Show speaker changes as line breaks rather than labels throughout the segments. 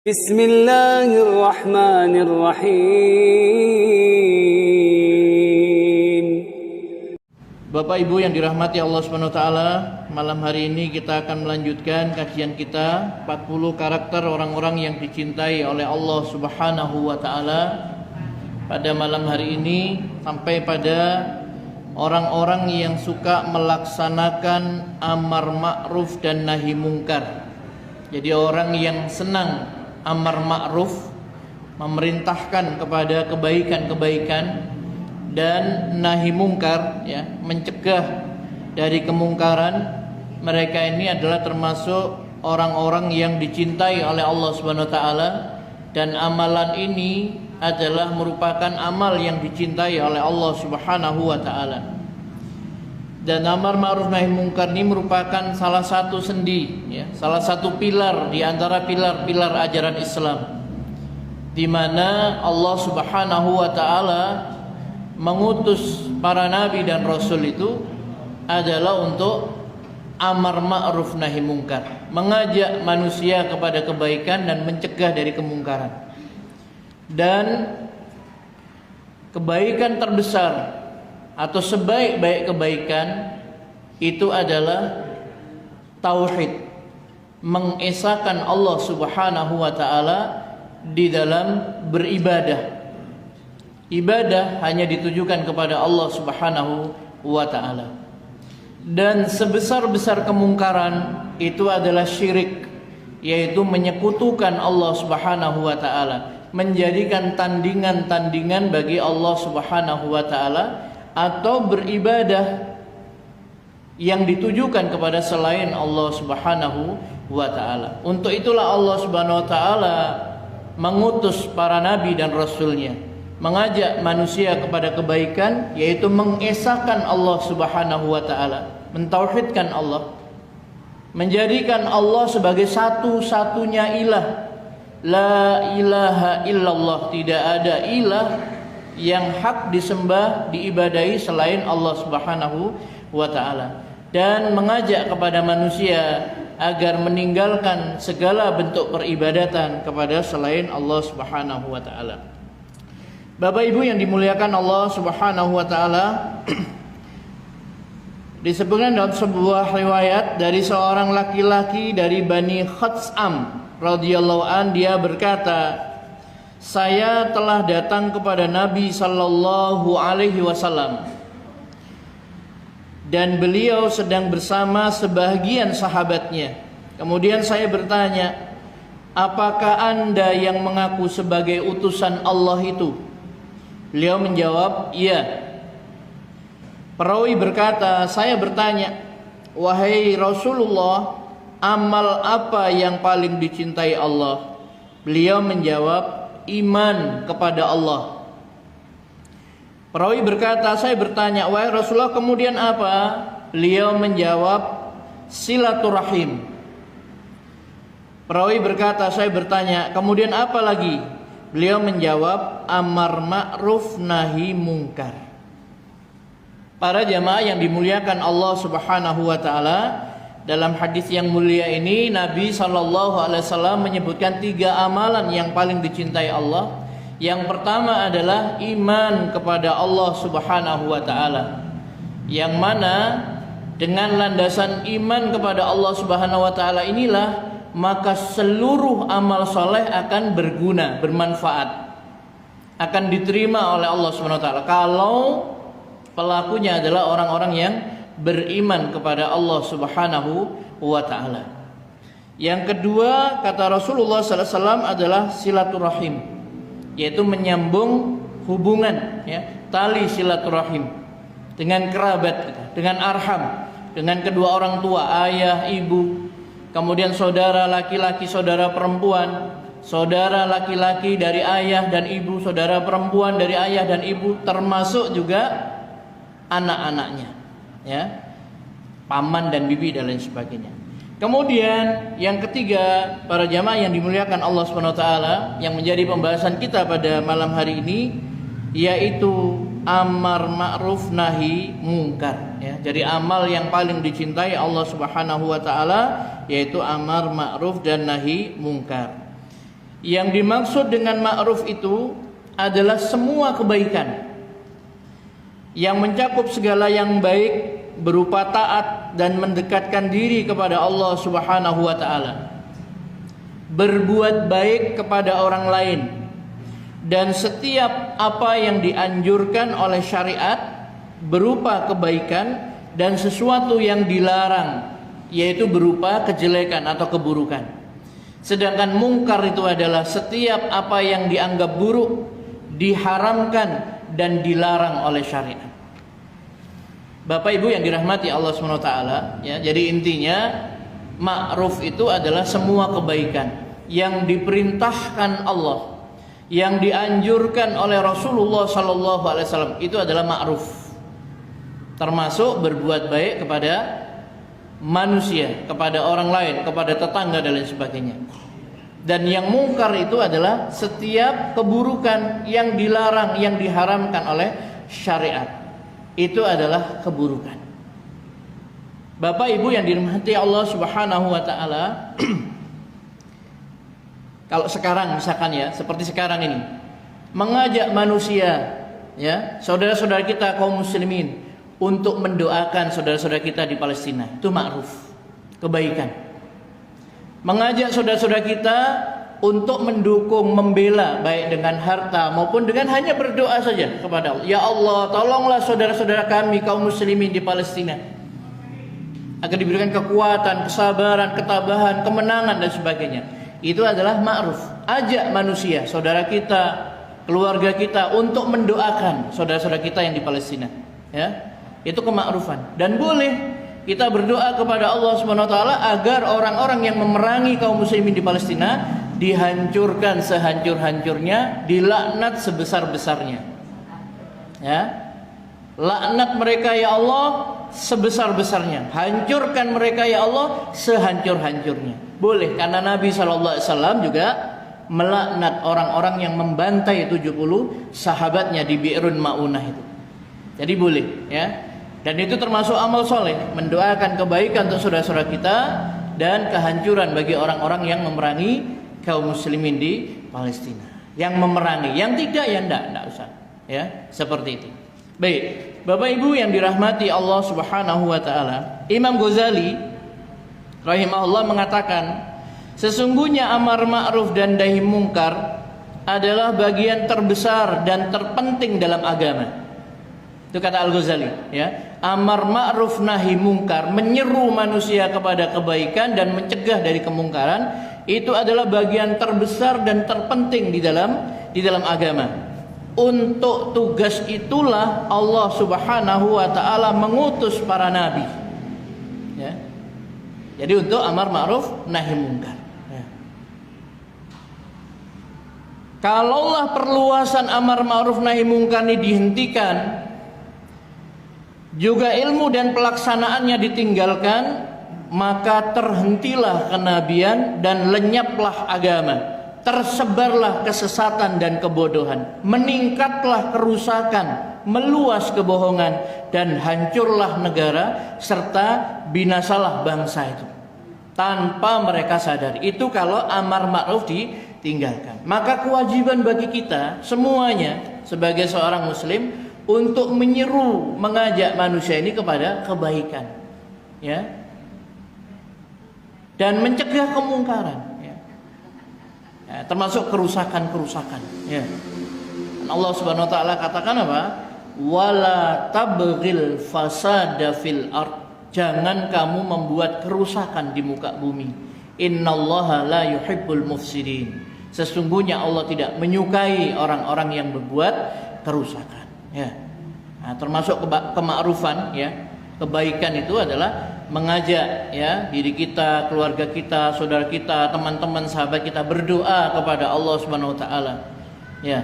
Bismillahirrahmanirrahim.
Bapak Ibu yang dirahmati Allah Subhanahu wa taala, malam hari ini kita akan melanjutkan kajian kita 40 karakter orang-orang yang dicintai oleh Allah Subhanahu wa taala. Pada malam hari ini sampai pada orang-orang yang suka melaksanakan amar ma'ruf dan nahi mungkar. Jadi orang yang senang amar ma'ruf, memerintahkan kepada kebaikan-kebaikan, dan nahi mungkar, ya, mencegah dari kemungkaran. Mereka ini adalah termasuk orang-orang yang dicintai oleh Allah Subhanahu wa taala, dan amalan ini adalah merupakan amal yang dicintai oleh Allah Subhanahu wa taala. Dan amar ma'ruf nahi mungkar ini merupakan salah satu sendi, ya, salah satu pilar di antara pilar-pilar ajaran Islam, di mana Allah Subhanahu wa taala mengutus para nabi dan rasul itu adalah untuk amar ma'ruf nahi mungkar, mengajak manusia kepada kebaikan dan mencegah dari kemungkaran. Dan kebaikan terbesar atau sebaik-baik kebaikan itu adalah tauhid, mengesahkan Allah Subhanahu wa taala di dalam beribadah. Ibadah hanya ditujukan kepada Allah Subhanahu wa taala. Dan sebesar-besar kemungkaran itu adalah syirik, yaitu menyekutukan Allah Subhanahu wa taala, menjadikan tandingan-tandingan bagi Allah Subhanahu wa taala, atau beribadah yang ditujukan kepada selain Allah Subhanahu wa taala. Untuk itulah Allah Subhanahu wa taala mengutus para nabi dan rasulnya, mengajak manusia kepada kebaikan, yaitu mengesahkan Allah Subhanahu wa taala, mentauhidkan Allah, menjadikan Allah sebagai satu-satunya ilah. La ilaha illallah, tidak ada ilah yang hak disembah, diibadahi selain Allah Subhanahu wa taala, dan mengajak kepada manusia agar meninggalkan segala bentuk peribadatan kepada selain Allah Subhanahu wa taala. Bapak Ibu yang dimuliakan Allah Subhanahu wa taala, disebutkan dalam sebuah riwayat dari seorang laki-laki dari Bani Khatsam radhiyallahu an, dia berkata, saya telah datang kepada Nabi sallallahu alaihi wasallam, dan beliau sedang bersama sebahagian sahabatnya. Kemudian saya bertanya, apakah Anda yang mengaku sebagai utusan Allah itu? Beliau menjawab, iya. Perawi berkata, saya bertanya, wahai Rasulullah, amal apa yang paling dicintai Allah? Beliau menjawab, iman kepada Allah. Perawi berkata, saya bertanya, wahai Rasulullah, kemudian apa? Beliau menjawab, silaturahim. Perawi berkata, saya bertanya, kemudian apa lagi? Beliau menjawab, amar ma'ruf nahi mungkar. Para jamaah yang dimuliakan Allah Subhanahu wa taala, dalam hadis yang mulia ini Nabi SAW menyebutkan 3 amalan yang paling dicintai Allah. Yang pertama adalah iman kepada Allah Subhanahu wa taala, yang mana dengan landasan iman kepada Allah Subhanahu wa taala inilah maka seluruh amal soleh akan berguna, bermanfaat, akan diterima oleh Allah Subhanahu wa taala kalau pelakunya adalah orang-orang yang beriman kepada Allah Subhanahu wa taala. Yang kedua, kata Rasulullah sallallahu alaihi wasallam, adalah silaturahim, yaitu menyambung hubungan, ya, tali silaturahim dengan kerabat, dengan arham, dengan kedua orang tua, ayah, ibu, kemudian saudara laki-laki, saudara perempuan, saudara laki-laki dari ayah dan ibu, saudara perempuan dari ayah dan ibu, termasuk juga anak-anaknya, ya, paman dan bibi dan lain sebagainya. Kemudian yang ketiga, para jamaah yang dimuliakan Allah Subhanahu wa taala, yang menjadi pembahasan kita pada malam hari ini, yaitu amar ma'ruf nahi mungkar, ya. Jadi amal yang paling dicintai Allah Subhanahu wa taala yaitu amar ma'ruf dan nahi mungkar. Yang dimaksud dengan ma'ruf itu adalah semua kebaikan yang mencakup segala yang baik berupa taat dan mendekatkan diri kepada Allah Subhanahu wa taala. Berbuat baik kepada orang lain dan setiap apa yang dianjurkan oleh syariat berupa kebaikan dan sesuatu yang dilarang yaitu berupa kejelekan atau keburukan. Sedangkan mungkar itu adalah setiap apa yang dianggap buruk, diharamkan dan dilarang oleh syariat. Bapak Ibu yang dirahmati Allah SWT, ya, jadi intinya ma'ruf itu adalah semua kebaikan yang diperintahkan Allah, yang dianjurkan oleh Rasulullah SAW, itu adalah ma'ruf. Termasuk berbuat baik kepada manusia, kepada orang lain, kepada tetangga dan lain sebagainya. Dan yang mungkar itu adalah setiap keburukan yang dilarang, yang diharamkan oleh syariat. Itu adalah keburukan. Bapak Ibu yang dirahmati Allah Subhanahu wa taala, kalau sekarang misalkan ya, seperti sekarang ini, mengajak manusia, ya, saudara-saudara kita kaum muslimin untuk mendoakan saudara-saudara kita di Palestina, itu ma'ruf, kebaikan. Mengajak saudara-saudara kita untuk mendukung, membela, baik dengan harta maupun dengan hanya berdoa saja kepada Allah. Ya Allah, tolonglah saudara-saudara kami kaum muslimin di Palestina agar diberikan kekuatan, kesabaran, ketabahan, kemenangan dan sebagainya. Itu adalah ma'ruf. Ajak manusia, saudara kita, keluarga kita untuk mendoakan saudara-saudara kita yang di Palestina, ya. Itu kemakruffan. Dan boleh kita berdoa kepada Allah Subhanahu wa taala agar orang-orang yang memerangi kaum muslimin di Palestina dihancurkan sehancur-hancurnya, dilaknat sebesar-besarnya. Ya. Laknat mereka ya Allah sebesar-besarnya. Hancurkan mereka ya Allah sehancur-hancurnya. Boleh, karena Nabi SAW juga melaknat orang-orang yang membantai 70 sahabatnya di Bi'run Ma'unah itu. Jadi boleh, ya. Dan itu termasuk amal soleh, mendoakan kebaikan untuk saudara-saudara kita dan kehancuran bagi orang-orang yang memerangi kaum muslimin di Palestina. Yang memerangi, yang tidak ya enggak usah, ya, seperti itu. Baik, Bapak Ibu yang dirahmati Allah Subhanahu wa taala, Imam Ghazali rahimahullah mengatakan, sesungguhnya amar ma'ruf dan nahi mungkar adalah bagian terbesar dan terpenting dalam agama. Itu kata Al-Ghazali, ya. Amar ma'ruf nahi mungkar, menyeru manusia kepada kebaikan dan mencegah dari kemungkaran, itu adalah bagian terbesar dan terpenting di dalam agama. Untuk tugas itulah Allah Subhanahu wa taala mengutus para nabi. Ya. Jadi untuk amar ma'ruf nahi mungkar. Ya. Kalaulah perluasan amar ma'ruf nahi mungkar ini dihentikan, juga ilmu dan pelaksanaannya ditinggalkan, maka terhentilah kenabian dan lenyaplah agama, tersebarlah kesesatan dan kebodohan, meningkatlah kerusakan, meluas kebohongan, dan hancurlah negara serta binasalah bangsa itu tanpa mereka sadari. Itu kalau amar ma'ruf ditinggalkan. Maka kewajiban bagi kita semuanya sebagai seorang muslim untuk menyeru, mengajak manusia ini kepada kebaikan, ya, dan mencegah kemungkaran, ya. Ya, termasuk kerusakan-kerusakan, ya. Dan Allah Subhanahu wa taala katakan apa? Wala tabghil fasada fil ard. Jangan kamu membuat kerusakan di muka bumi. Innallaha la yuhibbul mufsidin. Sesungguhnya Allah tidak menyukai orang-orang yang berbuat kerusakan. Ya, nah, termasuk kemakrufan, ya, kebaikan itu adalah mengajak, ya, diri kita, keluarga kita, saudara kita, teman-teman, sahabat kita berdoa kepada Allah Subhanahu wa taala, ya,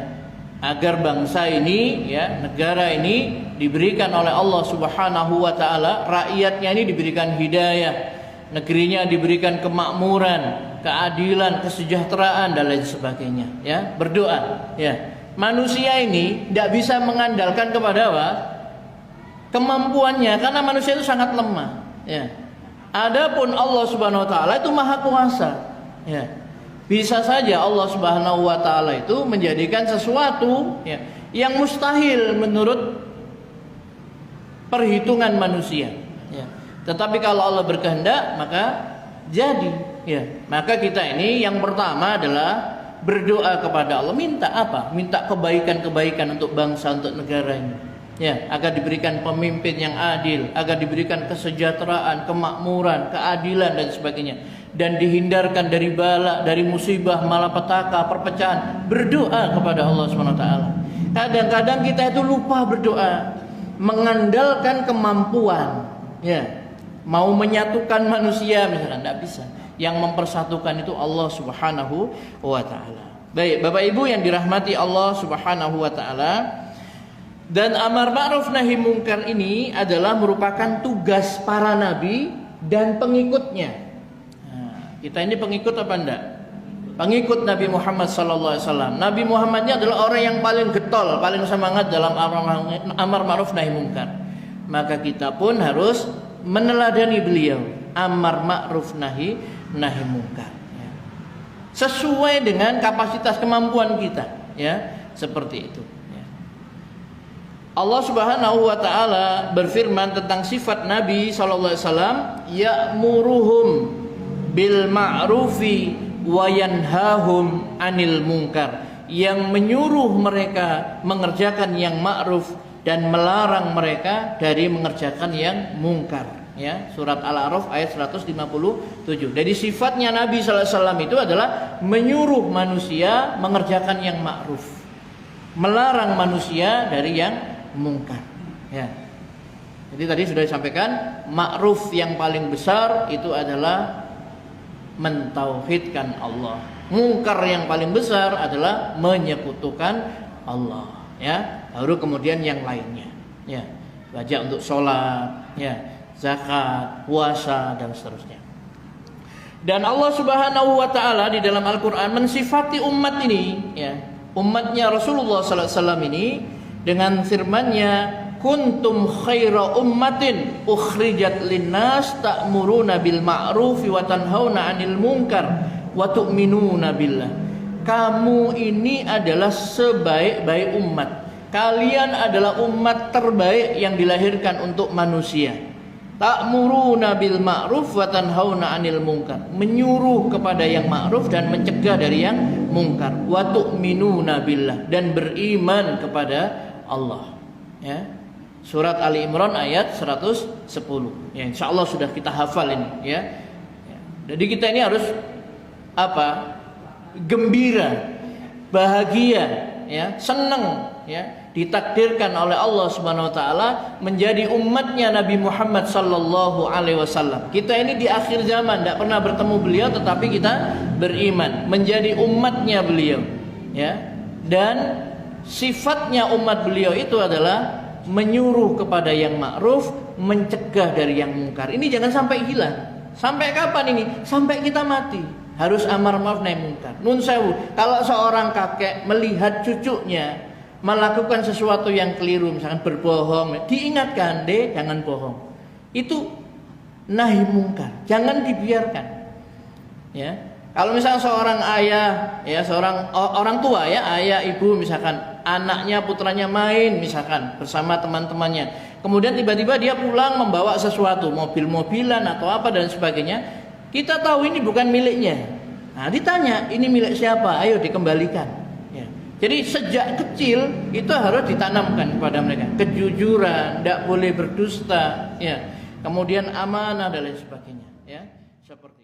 agar bangsa ini, ya, negara ini diberikan oleh Allah Subhanahu wa taala, rakyatnya ini diberikan hidayah, negerinya diberikan kemakmuran, keadilan, kesejahteraan dan lain sebagainya, ya, berdoa, ya. Manusia ini tidak bisa mengandalkan kepada apa? Kemampuannya, karena manusia itu sangat lemah, ya. Adapun Allah Subhanahu wa taala itu maha kuasa, ya. Bisa saja Allah Subhanahu wa taala itu menjadikan sesuatu ya, yang mustahil menurut perhitungan manusia ya. Tetapi kalau Allah berkehendak maka jadi ya. Maka kita ini yang pertama adalah berdoa kepada Allah, minta apa? Minta kebaikan-kebaikan untuk bangsa, untuk negara ini. Ya, agar diberikan pemimpin yang adil, agar diberikan kesejahteraan, kemakmuran, keadilan dan sebagainya, dan dihindarkan dari bala, dari musibah, malapetaka, perpecahan. Berdoa kepada Allah SWT. Kadang-kadang kita itu lupa berdoa, mengandalkan kemampuan, ya, mau menyatukan manusia misalkan, tidak bisa. Yang mempersatukan itu Allah Subhanahu wa taala. Baik, Bapak Ibu yang dirahmati Allah Subhanahu wa taala, dan amar ma'ruf nahi mungkar ini adalah merupakan tugas para nabi dan pengikutnya. Nah, kita ini pengikut apa enggak? Pengikut Nabi Muhammad sallallahu alaihi wasallam. Nabi Muhammadnya adalah orang yang paling getol, paling semangat dalam amar ma'ruf nahi mungkar. Maka kita pun harus meneladani beliau, amar ma'ruf nahi mungkar ya. Sesuai dengan kapasitas kemampuan kita ya, seperti itu ya. Allah Subhanahu wa taala berfirman tentang sifat Nabi sallallahu alaihi wasallam, ya'muruhum bil ma'rufi wa yanhahum 'anil munkar, yang menyuruh mereka mengerjakan yang ma'ruf dan melarang mereka dari mengerjakan yang mungkar ya. Surat Al-A'raf ayat 157. Jadi sifatnya Nabi sallallahu alaihi wasallam itu adalah menyuruh manusia mengerjakan yang ma'ruf, melarang manusia dari yang mungkar ya. Jadi tadi sudah disampaikan, ma'ruf yang paling besar itu adalah mentauhidkan Allah. Mungkar yang paling besar adalah menyekutukan Allah ya. Baru kemudian yang lainnya ya, wajib untuk sholat ya, zakat, puasa dan seterusnya. Dan Allah Subhanahu wa taala di dalam Al-Qur'an mensifati umat ini ya, umatnya Rasulullah sallallahu alaihi wasallam ini dengan firman-Nya, kuntum khaira ummatin ukhrijat linnas ta'muruna bil ma'rufi wa tanhauna 'anil munkar wa tu'minuna billah. Kamu ini adalah sebaik-baik umat. Kalian adalah umat terbaik yang dilahirkan untuk manusia. Ta'muruna bil ma'ruf wa tanhauna 'anil munkar. Menyuruh kepada yang ma'ruf dan mencegah dari yang munkar. Wa tu'minuna billah, dan beriman kepada Allah ya. Surat Ali Imran ayat 110 ya, insyaallah sudah kita hafal ini ya. Jadi kita ini harus apa? Gembira, bahagia ya, senang ya, ditakdirkan oleh Allah Subhanahu wa taala menjadi umatnya Nabi Muhammad sallallahu alaihi wasallam. Kita ini di akhir zaman tidak pernah bertemu beliau, tetapi kita beriman menjadi umatnya beliau ya. Dan sifatnya umat beliau itu adalah menyuruh kepada yang ma'ruf, mencegah dari yang mungkar. Ini jangan sampai hilang. Sampai kapan ini? Sampai kita mati. Harus amar ma'ruf nahi mungkar. Nun sewu, kalau seorang kakek melihat cucunya melakukan sesuatu yang keliru, misalkan berbohong, diingatkan, "Dek, jangan bohong." Itu nahi mungkar. Jangan dibiarkan. Ya. Kalau misalnya seorang ayah, ya seorang orang tua ya, ayah ibu misalkan anaknya putranya main misalkan bersama teman-temannya, kemudian tiba-tiba dia pulang membawa sesuatu, mobil-mobilan atau apa dan sebagainya, kita tahu ini bukan miliknya. Nah ditanya, ini milik siapa? Ayo dikembalikan. Ya. Jadi sejak kecil itu harus ditanamkan kepada mereka kejujuran, tidak boleh berdusta, ya. Kemudian amanah dan lain sebagainya, ya seperti